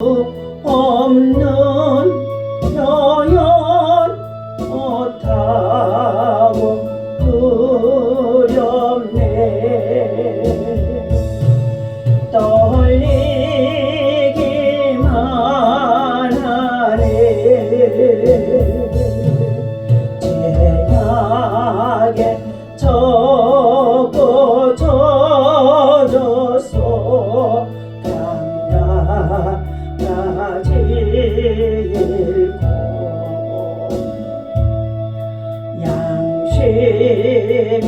없는 표현 못하고 두렵네. 떨리기만 하네. 제약에 젖고 젖어서 강가지 잃고 양심이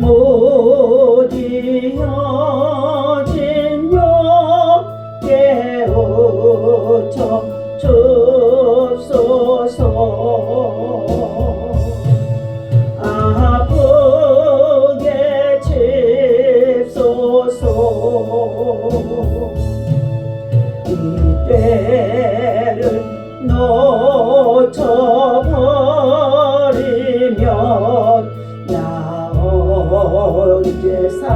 못 이어진 욕에 웃혀 줍소서. 아프게 칩소서. 이때를 놓쳐버리면 나 언제 살릴까.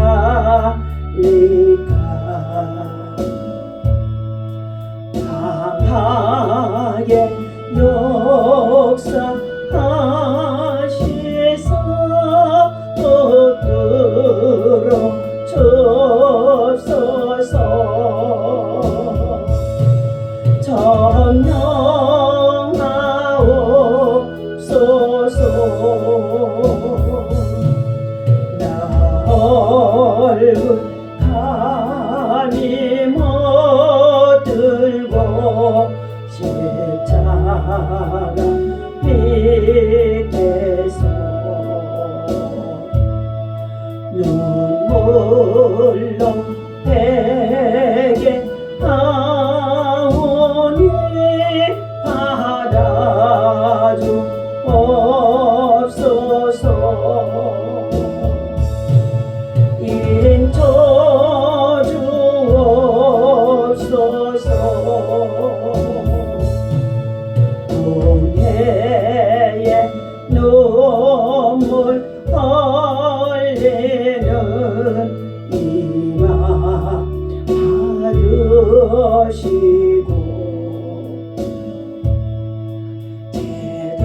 강하게 역사하시사 붙들어 줍소서. 점령하옵소서. 나 얼굴 감히 못 들고 십자가 밑에서 눈물로 베게 하오니 받아주옵소서. 인쳐주옵소서. 동해에 눈물 흘리는 이마 받으시고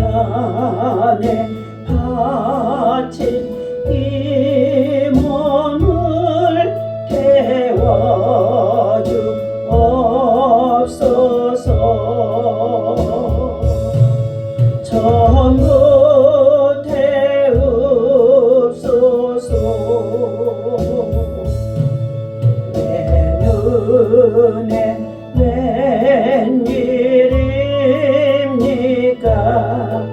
재단에 바친 이 몸을 태워주옵소서. 전부 태우소서. 내 눈에 웬일입니까.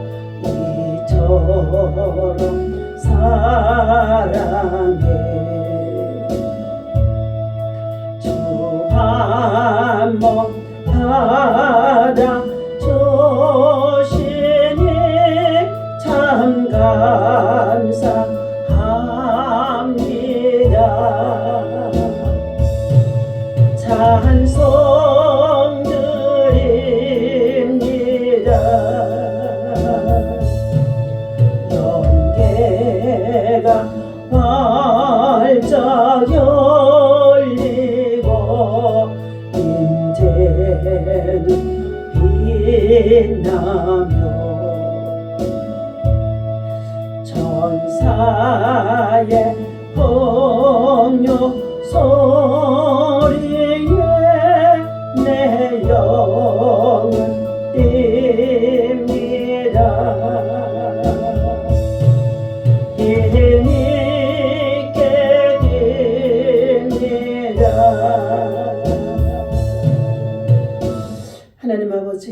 이처럼 사랑해. 주 한 번 받아 주시니 참 감사합니다. 찬송 드립니다. 영계가 활짝 열리고 인제는 빛나며 천사의 공유 소리에 내 영은 뜁니다. 힘있게 뜁니다. 하나님 아버지,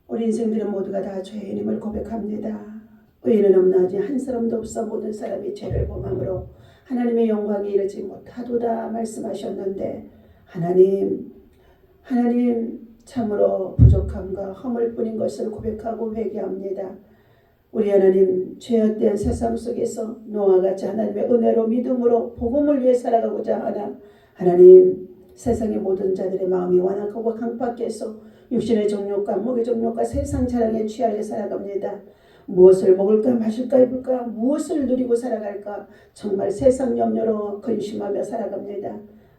우리 인생들은 모두가 다 죄인임을 고백합니다. 의인은 없나니 한 사람도 없어 모든 사람이 죄를 범함으로 하나님의 영광에 이르지 못하도다 말씀하셨는데, 하나님 참으로 부족함과 허물 뿐인 것을 고백하고 회개합니다. 우리 하나님, 죄악된 세상 속에서 노아와 같이 하나님의 은혜로 믿음으로 복음을 위해 살아가고자 하나 하나님, 세상의 모든 자들의 마음이 완악하고 강박해서 육신의 정욕과 목의 정욕과 세상 자랑에 취하여 살아갑니다. 무엇을 먹을까 마실까 입을까 무엇을 누리고 살아갈까 정말 세상 염려로 근심하며 살아갑니다.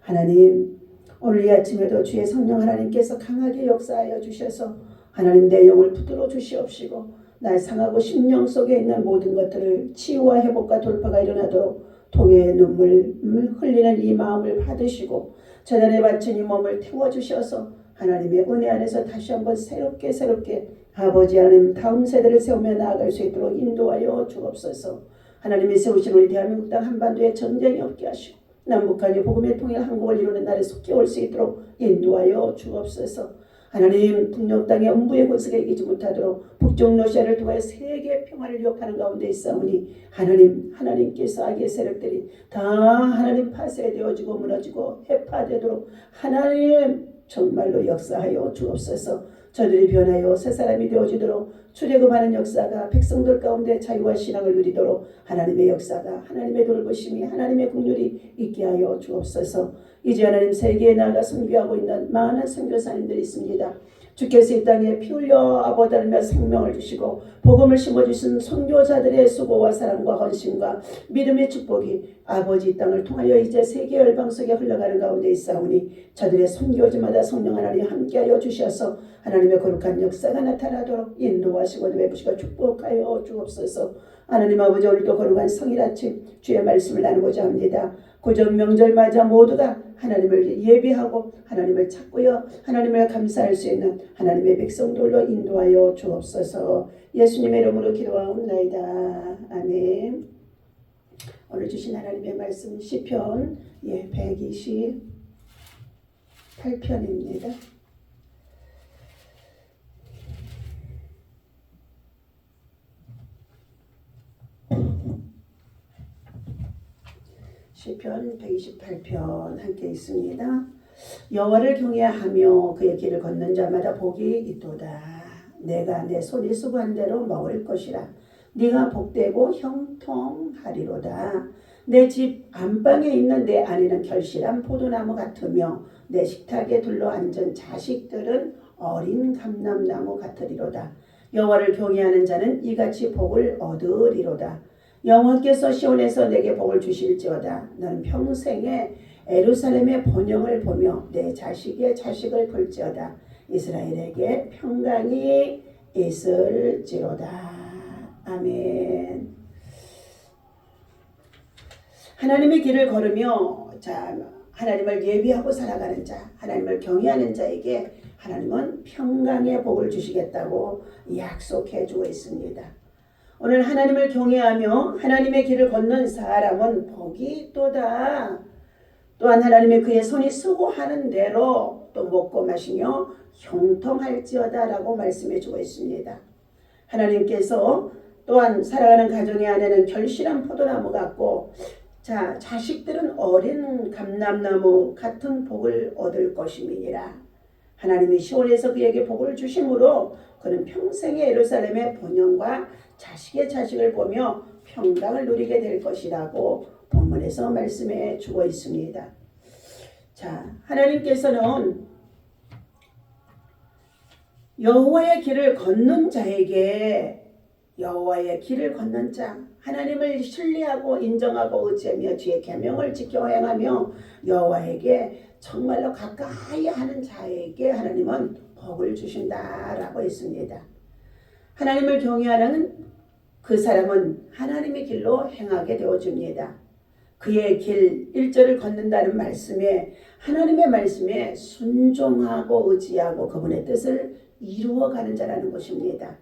하나님, 오늘 이 아침에도 주의 성령 하나님께서 강하게 역사하여 주셔서 하나님 내 영을 붙들어 주시옵시고 날 상하고 심령 속에 있는 모든 것들을 치유와 회복과 돌파가 일어나도록 통의 눈물 흘리는 이 마음을 받으시고 재단에 바친 이 몸을 태워주셔서 하나님의 은혜 안에서 다시 한번 새롭게 아버지 하나님 다음 세대를 세우며 나아갈 수 있도록 인도하여 주옵소서. 하나님이 세우신 우리 대한민국 땅 한반도에 전쟁이 없게 하시고 남북한이 복음의 통일 한국을 이루는 날에 속히 올 수 있도록 인도하여 주옵소서. 하나님 북녘 땅의 음부의 권세가 이기지 못하도록 북쪽 러시아를 통해 세계 평화를 유혹하는 가운데 있사오니 하나님께서 악의 세력들이 다 하나님 파쇄되어지고 무너지고 해파되도록 하나님 정말로 역사하여 주옵소서. 저들이 변하여 새 사람이 되어지도록 출애굽하는 역사가 백성들 가운데 자유와 신앙을 누리도록 하나님의 역사가 하나님의 돌보심이 하나님의 긍휼이 있게 하여 주옵소서. 이제 하나님 세계에 나아가 선교하고 있는 많은 선교사님들이 있습니다. 주께서 이 땅에 피 흘려 아버다르며 생명을 주시고 복음을 심어주신 선교사들의 수고와 사랑과 헌신과 믿음의 축복이 아버지 이 땅을 통하여 이제 세계 열방 속에 흘러가는 가운데 있사오니 저들의 선교지마다 성령 하나님 함께하여 주셔서 하나님의 거룩한 역사가 나타나도록 인도하시고 내부시고 축복하여 주옵소서. 하나님 아버지 오늘도 거룩한 성일 아침 주의 말씀을 나누고자 합니다. 고전 명절 맞아 모두가 하나님을 예비하고 하나님을 찾고요 하나님을 감사할 수 있는 하나님의 백성들로 인도하여 주옵소서. 예수님의 이름으로 기도하옵나이다. 아멘. 오늘 주신 하나님의 말씀 시편 128편입니다. 시편 128편 함께 있습니다. 여호와를 경외하며 그의 길을 걷는 자마다 복이 있도다. 내가 내 손이 수고한 대로 먹을 것이라. 네가 복되고 형통하리로다. 내 집 안방에 있는 내 아내는 결실한 포도나무 같으며 내 식탁에 둘러앉은 자식들은 어린 감람나무 같으리로다. 여호와를 경외하는 자는 이같이 복을 얻으리로다. 여호와께서 시온에서 내게 복을 주실지어다. 너는 평생에 예루살렘의 번영을 보며 내 자식의 자식을 볼지어다. 이스라엘에게 평강이 있을지로다. 아멘. 하나님의 길을 걸으며 하나님을 예비하고 살아가는 자, 하나님을 경외하는 자에게 하나님은 평강의 복을 주시겠다고 약속해 주고 있습니다. 오늘 하나님을 경외하며 하나님의 길을 걷는 사람은 복이 있도다. 또한 하나님의 그의 손이 수고하는 대로 또 먹고 마시며 형통할지어다 라고 말씀해 주고 있습니다. 하나님께서 또한 살아가는 가정의 아내는 결실한 포도나무 같고 자식들은 어린 감람나무 같은 복을 얻을 것임이니라. 하나님이 시온에서 그에게 복을 주심으로 그는 평생의 예루살렘의 번영과 자식의 자식을 보며 평강을 누리게 될 것이라고 본문에서 말씀해 주고 있습니다. 하나님께서는 여호와의 길을 걷는 자에게 여호와의 길을 걷는 자, 하나님을 신뢰하고 인정하고 의지하며 주의 계명을 지켜 행하며 여호와에게 정말로 가까이 하는 자에게 하나님은 복을 주신다라고 했습니다. 하나님을 경외하는 그 사람은 하나님의 길로 행하게 되어줍니다. 그의 길 1절을 걷는다는 말씀에 하나님의 말씀에 순종하고 의지하고 그분의 뜻을 이루어가는 자라는 것입니다.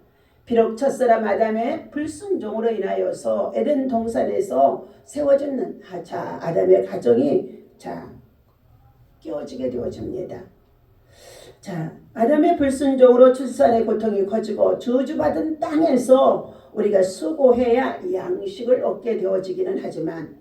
비록 첫사람 아담의 불순종으로 인하여서 에덴 동산에서 세워진 아담의 가정이 깨어지게 되어집니다. 아담의 불순종으로 출산의 고통이 커지고 저주받은 땅에서 우리가 수고해야 양식을 얻게 되어지기는 하지만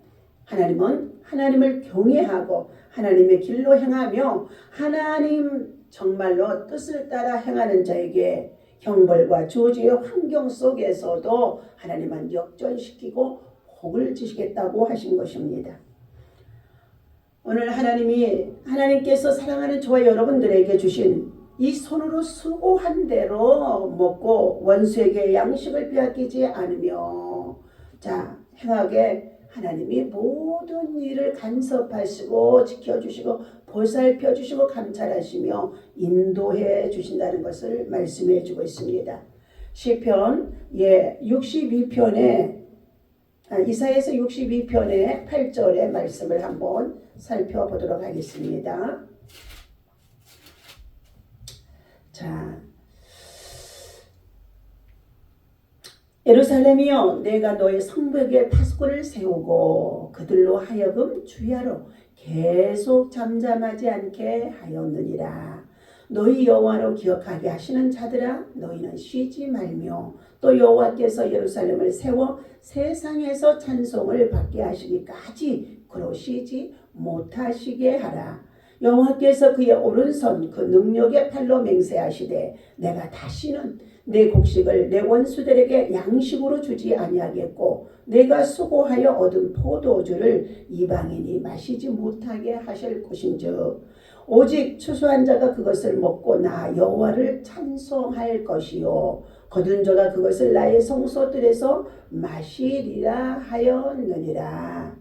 하나님은 하나님을 경외하고 하나님의 길로 행하며 하나님 정말로 뜻을 따라 행하는 자에게 형벌과 저주의 환경 속에서도 하나님은 역전시키고 복을 주시겠다고 하신 것입니다. 오늘 하나님께서 사랑하는 저와 여러분들에게 주신 이 손으로 수고한 대로 먹고 원수에게 양식을 빼앗기지 않으며 행하게 하나님이 모든 일을 간섭하시고 지켜주시고 보살펴 주시고 감찰하시며 인도해 주신다는 것을 말씀해 주고 있습니다. 시편 62편에 이사야서 62편의 8절의 말씀을 한번 살펴보도록 하겠습니다. 자, 예루살렘이여, 내가 너의 성벽에 파수꾼을 세우고 그들로 하여금 주야로 계속 잠잠하지 않게 하였느니라. 너희 여호와로 기억하게 하시는 자들아, 너희는 쉬지 말며 또 여호와께서 예루살렘을 세워 세상에서 찬송을 받게 하시기까지 그러시지 못하시게 하라. 여호와께서 그의 오른손 그 능력의 팔로 맹세하시되 내가 다시는 내 곡식을 내 원수들에게 양식으로 주지 아니하겠고 내가 수고하여 얻은 포도주를 이방인이 마시지 못하게 하실 것인즉 오직 추수한 자가 그것을 먹고 나 여호와를 찬송할 것이요 거둔 자가 그것을 나의 성소들에서 마시리라 하였느니라.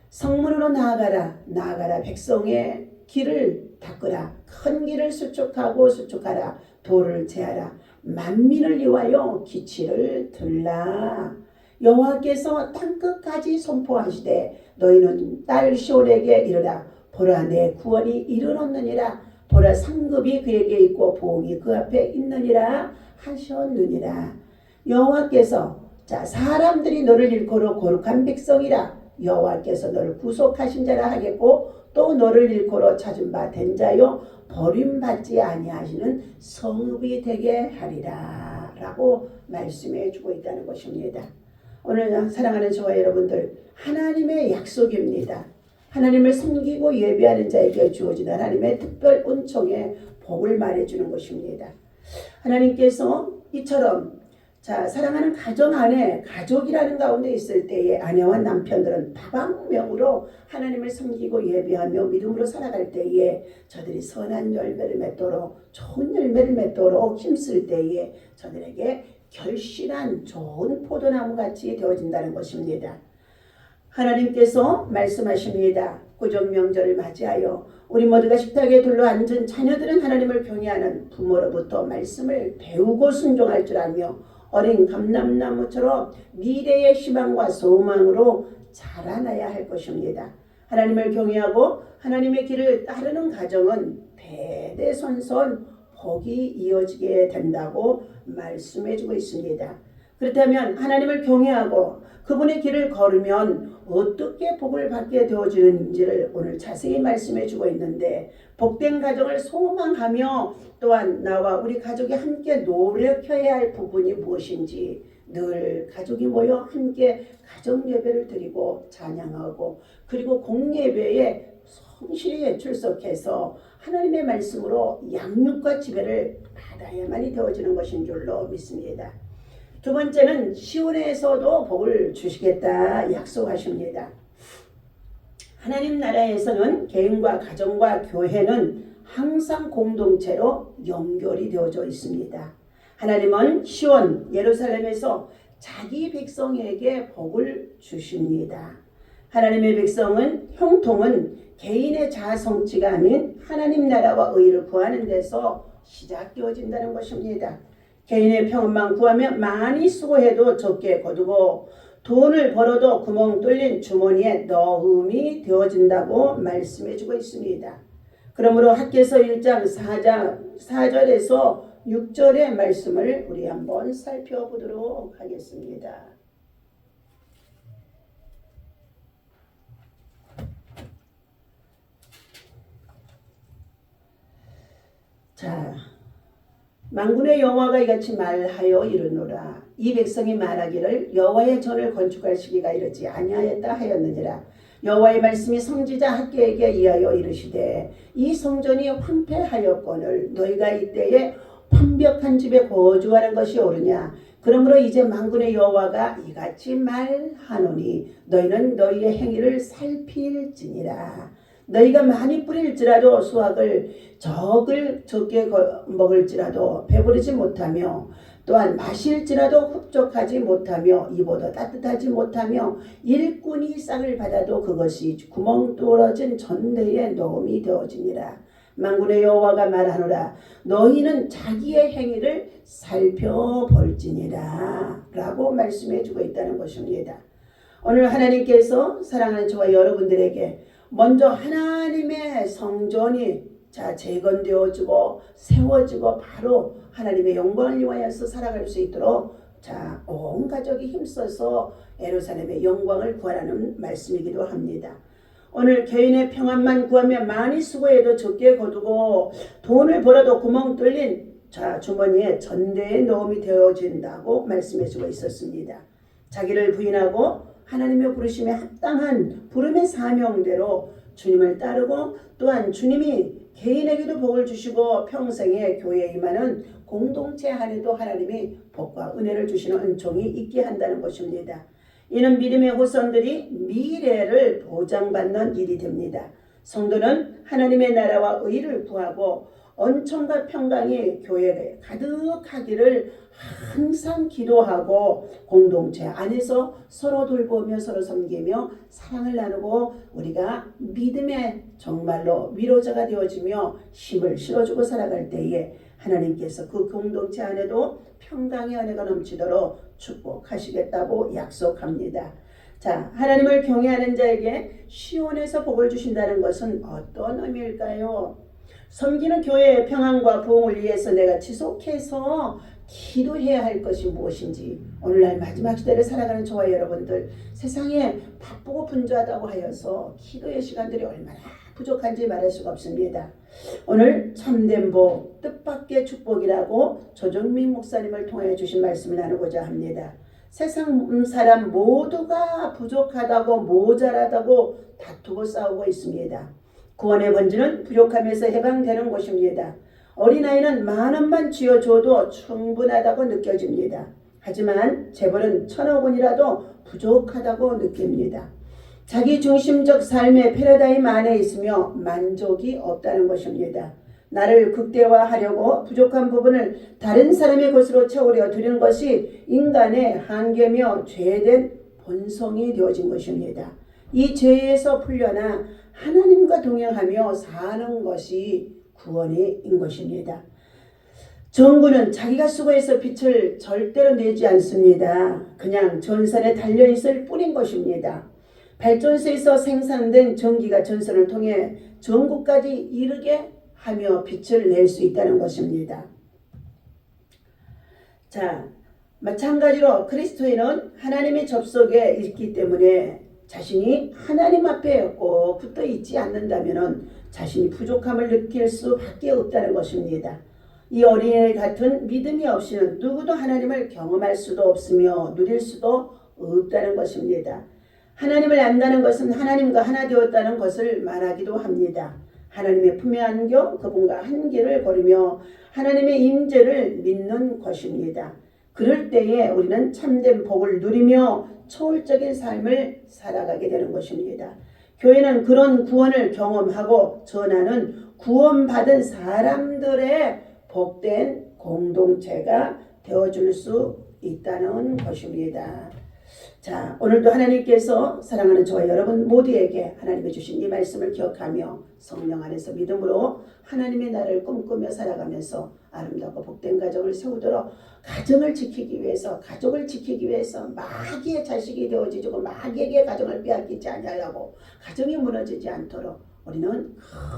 성문으로 나아가라 백성의 길을 닦으라. 큰 길을 수축하라. 돌을 제하라. 만민을 위하여 기치를 들라. 여호와께서 땅끝까지 선포하시되 너희는 딸 시온에게 이르라. 보라, 내 구원이 이르렀느니라. 보라, 상급이 그에게 있고 보응이 그 앞에 있느니라 하셨느니라. 여호와께서 사람들이 너를 일컬어 거룩한 백성이라. 여호와께서 너를 구속하신 자라 하겠고 또 너를 일컬어 찾은 바 된 자요 버림받지 아니하시는 성읍이 되게 하리라 라고 말씀해 주고 있다는 것입니다. 오늘 사랑하는 저와 여러분들, 하나님의 약속입니다. 하나님을 섬기고 예배하는 자에게 주어진 하나님의 특별 은총의 복을 말해주는 것입니다. 하나님께서 이처럼 사랑하는 가정 안에 가족이라는 가운데 있을 때에 아내와 남편들은 다방면으로 하나님을 섬기고 예배하며 믿음으로 살아갈 때에 저들이 선한 열매를 맺도록 좋은 열매를 맺도록 힘쓸 때에 저들에게 결실한 좋은 포도나무 같이 되어진다는 것입니다. 하나님께서 말씀하십니다. 구정명절을 맞이하여 우리 모두가 식탁에 둘러앉은 자녀들은 하나님을 경외하는 부모로부터 말씀을 배우고 순종할 줄 알며 어린 감람나무처럼 미래의 희망과 소망으로 자라나야 할 것입니다. 하나님을 경외하고 하나님의 길을 따르는 가정은 대대손손 복이 이어지게 된다고 말씀해주고 있습니다. 그렇다면 하나님을 경외하고 그분의 길을 걸으면 어떻게 복을 받게 되어지는지를 오늘 자세히 말씀해주고 있는데, 복된 가정을 소망하며 또한 나와 우리 가족이 함께 노력해야 할 부분이 무엇인지 늘 가족이 모여 함께 가정 예배를 드리고 찬양하고 그리고 공예배에 성실히 출석해서 하나님의 말씀으로 양육과 지배를 받아야만이 되어지는 것인 줄로 믿습니다. 두 번째는 시온에서도 복을 주시겠다 약속하십니다. 하나님 나라에서는 개인과 가정과 교회는 항상 공동체로 연결이 되어져 있습니다. 하나님은 시온 예루살렘에서 자기 백성에게 복을 주십니다. 하나님의 백성은 형통은 개인의 자아성취가 아닌 하나님 나라와 의를 구하는 데서 시작되어진다는 것입니다. 개인의 평안만 구하면 많이 수고해도 적게 거두고 돈을 벌어도 구멍 뚫린 주머니에 넣음이 되어진다고 말씀해주고 있습니다. 그러므로 학개서 1장 4절에서 6절의 말씀을 우리 한번 살펴보도록 하겠습니다. 만군의 여호와가 이같이 말하여 이르노라. 이 백성이 말하기를 여호와의 전을 건축할 시기가 이르지 아니하였다 하였느니라. 여호와의 말씀이 선지자 학개에게 의하여 이르시되 이 성전이 황폐하였거늘 너희가 이때에 완벽한 집에 거주하는 것이 옳으냐. 그러므로 이제 만군의 여호와가 이같이 말하노니 너희는 너희의 행위를 살필지니라. 너희가 많이 뿌릴지라도 수확을 적게 먹을지라도 배부르지 못하며 또한 마실지라도 흡족하지 못하며 입어도 따뜻하지 못하며 일꾼이 싹을 받아도 그것이 구멍 뚫어진 전대에 넣음이 되어지니라. 만군의 여호와가 말하노라. 너희는 자기의 행위를 살펴볼지니라 라고 말씀해 주고 있다는 것입니다. 오늘 하나님께서 사랑하는 저와 여러분들에게 먼저 하나님의 성전이 재건되어지고 세워지고 바로 하나님의 영광을 위하여서 살아갈 수 있도록 온 가족이 힘써서 예루살렘의 영광을 구하라는 말씀이기도 합니다. 오늘 개인의 평안만 구하며 많이 수고해도 적게 거두고 돈을 벌어도 구멍 뚫린 주머니에 전대에 넣음이 되어진다고 말씀해주고 있었습니다. 자기를 부인하고 하나님의 부르심에 합당한 부름의 사명대로 주님을 따르고 또한 주님이 개인에게도 복을 주시고 평생에 교회에 임하는 공동체 안에도 하나님이 복과 은혜를 주시는 은총이 있게 한다는 것입니다. 이는 믿음의 후손들이 미래를 보장받는 일이 됩니다. 성도는 하나님의 나라와 의를 구하고恩宠과 평강이 교회에 가득하기를 항상 기도하고 공동체 안에서 서로 돌보며 서로 섬기며 사랑을 나누고 우리가 믿음의 정말로 위로자가 되어지며 힘을 실어주고 살아갈 때에 하나님께서 그 공동체 안에도 평강의 은혜가 넘치도록 축복하시겠다고 약속합니다. 하나님을 경외하는 자에게 시온에서 복을 주신다는 것은 어떤 의미일까요? 섬기는 교회의 평안과 부흥을 위해서 내가 지속해서 기도해야 할 것이 무엇인지 오늘날 마지막 시대를 살아가는 저와 여러분들 세상에 바쁘고 분주하다고 하여서 기도의 시간들이 얼마나 부족한지 말할 수가 없습니다. 오늘 참된 복, 뜻밖의 축복이라고 조정민 목사님을 통해 주신 말씀을 나누고자 합니다. 세상 사람 모두가 부족하다고 모자라다고 다투고 싸우고 있습니다. 구원의 본질은 부족함에서 해방되는 것입니다. 어린아이는 10,000원만 쥐어줘도 충분하다고 느껴집니다. 하지만 재벌은 1,000억 원이라도 부족하다고 느낍니다. 자기 중심적 삶의 패러다임 안에 있으며 만족이 없다는 것입니다. 나를 극대화하려고 부족한 부분을 다른 사람의 것으로 채우려 드리는 것이 인간의 한계며 죄된 본성이 되어진 것입니다. 이 죄에서 풀려나 하나님과 동행하며 사는 것이 구원인 것입니다. 정구는 자기가 수고해서 빛을 절대로 내지 않습니다. 그냥 전선에 달려있을 뿐인 것입니다. 발전소에서 생산된 전기가 전선을 통해 전구까지 이르게 하며 빛을 낼 수 있다는 것입니다. 마찬가지로 그리스도인은 하나님의 접속에 있기 때문에 자신이 하나님 앞에 꼭 붙어 있지 않는다면 자신이 부족함을 느낄 수밖에 없다는 것입니다. 이 어린애 같은 믿음이 없이는 누구도 하나님을 경험할 수도 없으며 누릴 수도 없다는 것입니다. 하나님을 안다는 것은 하나님과 하나 되었다는 것을 말하기도 합니다. 하나님의 품에 안겨 그분과 한계를 거리며 하나님의 임재를 믿는 것입니다. 그럴 때에 우리는 참된 복을 누리며 초월적인 삶을 살아가게 되는 것입니다. 교회는 그런 구원을 경험하고 전하는 구원받은 사람들의 복된 공동체가 되어줄 수 있다는 것입니다. 오늘도 하나님께서 사랑하는 저와 여러분 모두에게 하나님이 주신 이 말씀을 기억하며 성령 안에서 믿음으로 하나님의 나라를 꿈꾸며 살아가면서 아름답고 복된 가정을 세우도록 가정을 지키기 위해서 가족을 지키기 위해서 마귀의 자식이 되어지고 마귀에게 가정을 빼앗기지 않으려고 가정이 무너지지 않도록 우리는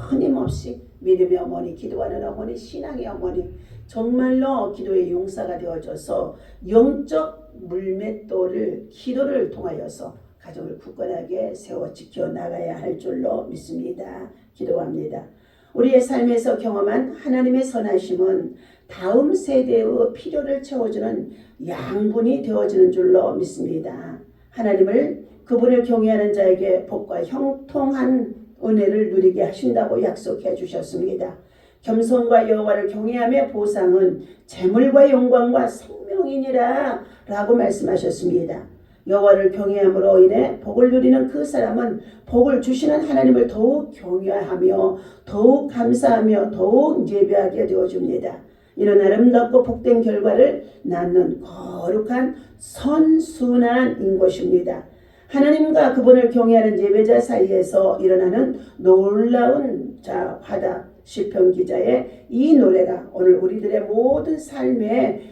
끊임없이 믿음의 어머니, 기도하는 어머니, 신앙의 어머니 정말로 기도의 용사가 되어줘서 영적 물맷돌을 기도를 통하여서 가정을 굳건하게 세워 지켜 나가야 할 줄로 믿습니다. 기도합니다. 우리의 삶에서 경험한 하나님의 선하심은 다음 세대의 필요를 채워주는 양분이 되어지는 줄로 믿습니다. 하나님을 그분을 경외하는 자에게 복과 형통한 은혜를 누리게 하신다고 약속해 주셨습니다. 겸손과 여호와를 경외하며 보상은 재물과 영광과 생명이니라 라고 말씀하셨습니다. 여호와를 경외함으로 인해 복을 누리는 그 사람은 복을 주시는 하나님을 더욱 경외하며 더욱 감사하며 더욱 예배하게 되어줍니다. 이런 아름답고 복된 결과를 낳는 거룩한 선순환 인것입니다. 하나님과 그분을 경외하는 예배자 사이에서 일어나는 놀라운 화답. 시편 기자의 이 노래가 오늘 우리들의 모든 삶에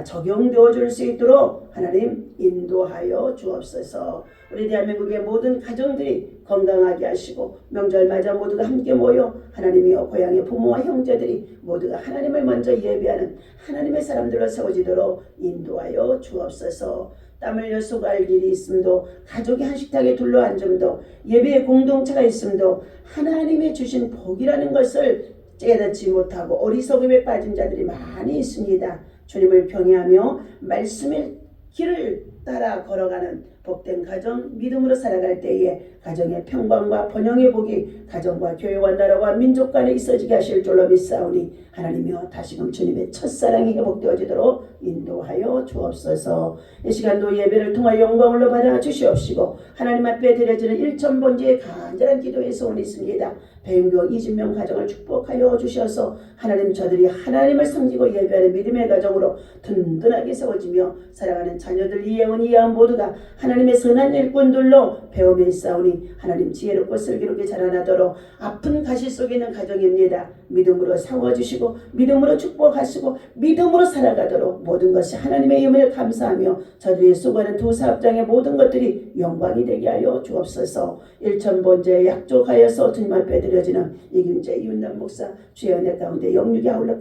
적용되어 줄 수 있도록 하나님 인도하여 주옵소서. 우리 대한민국의 모든 가정들이 건강하게 하시고 명절마다 모두가 함께 모여 하나님이여 고향의 부모와 형제들이 모두가 하나님을 먼저 예배하는 하나님의 사람들로 세워지도록 인도하여 주옵소서. 땀 흘려 수고할 일이 있음도 가족이 한 식탁에 둘러앉음도 예배의 공동체가 있음도 하나님이 주신 복이라는 것을 깨닫지 못하고 어리석음에 빠진 자들이 많이 있습니다. 주님을 경외하며 말씀의 길을 따라 걸어가는 복된 가정, 믿음으로 살아갈 때에 가정의 평강과 번영의 복이 가정과 교회와 나라와 민족 간에 있어지게 하실 줄로 믿사오니 하나님이여 다시금 주님의 첫사랑이 회복되어지도록 인도하여 주옵소서. 이 시간도 예배를 통하여 영광으로 받아 주시옵시고 하나님 앞에 드려지는 일천번제의 간절한 기도의 소원이 있습니다. 배은경 이진명 가정을 축복하여 주셔서 하나님 저들이 하나님을 섬기고 예배하는 믿음의 가정으로 든든하게 세워지며 사랑하는 자녀들 이혜원 이하은 모두가 하나님의 선한 일꾼들로 배움에 있사오니 하나님 지혜롭고 슬기롭게 자라나도록 아픈 가시 속에 있는 가정입니다. 믿음으로 세워주시고 믿음으로 축복하시고 믿음으로 살아가도록 모든 것이 하나님의 임을 감사하며 저들이 수고하는 두 사업장의 모든 것들이 영광이 되게 하여 주옵소서. 일천번제에 약족하여서 주님 앞에 드려지는 이김재 이윤남 목사 주의 은혜 가운데 영육이 아울러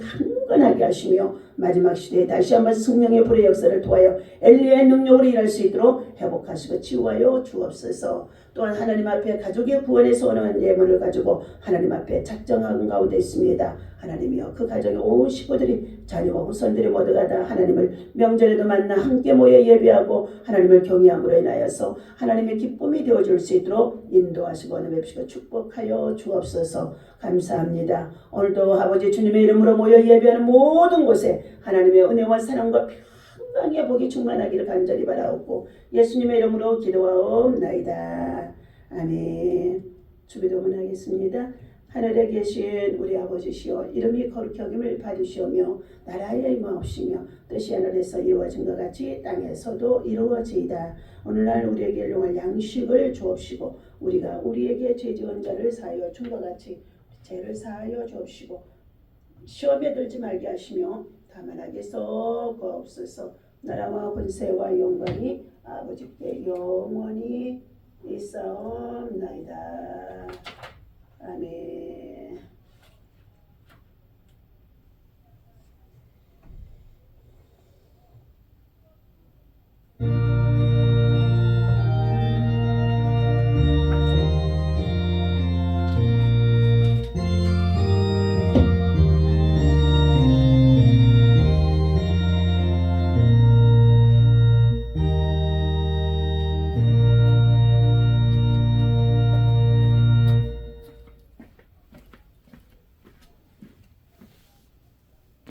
강건하게 하시며 마지막 시대에 다시 한번 성령의 불의 역사를 도하여 엘리야의 능력으로 일할 수 있도록 회복하시고 치유하여 주옵소서. 또한 하나님 앞에 가족의 구원에 소원한 예물을 가지고 하나님 앞에 작정하는 가운데 있습니다. 하나님이여 그 가정의 온 식구들이 자녀와 후손들이 모두가 다 하나님을 명절에도 만나 함께 모여 예배하고 하나님을 경외함으로 인하여서 하나님의 기쁨이 되어줄 수 있도록 인도하시고 은혜베푸시고 축복하여 주옵소서. 감사합니다. 오늘도 아버지 주님의 이름으로 모여 예배하는 모든 곳에 하나님의 은혜와 사랑과 평강의 복이 충만하기를 간절히 바라옵고 예수님의 이름으로 기도하옵나이다. 아멘. 주기도문 하겠습니다. 하늘에 계신 우리 아버지시여 이름이 거룩히 여김을 받으시오며 나라의 임하옵시며 뜻이 하늘에서 이루어진 것 같이 땅에서도 이루어지이다. 오늘날 우리에게 일용할 양식을 주옵시고 우리가 우리에게 죄 지은 자를 사하여 준 것 같이 죄를 사하여 주옵시고 시험에 들지 말게 하시며 다만 악에서 구하옵소서. 나라와 권세와 영광이 아버지께 영원히 있사옵나이다. 아멘.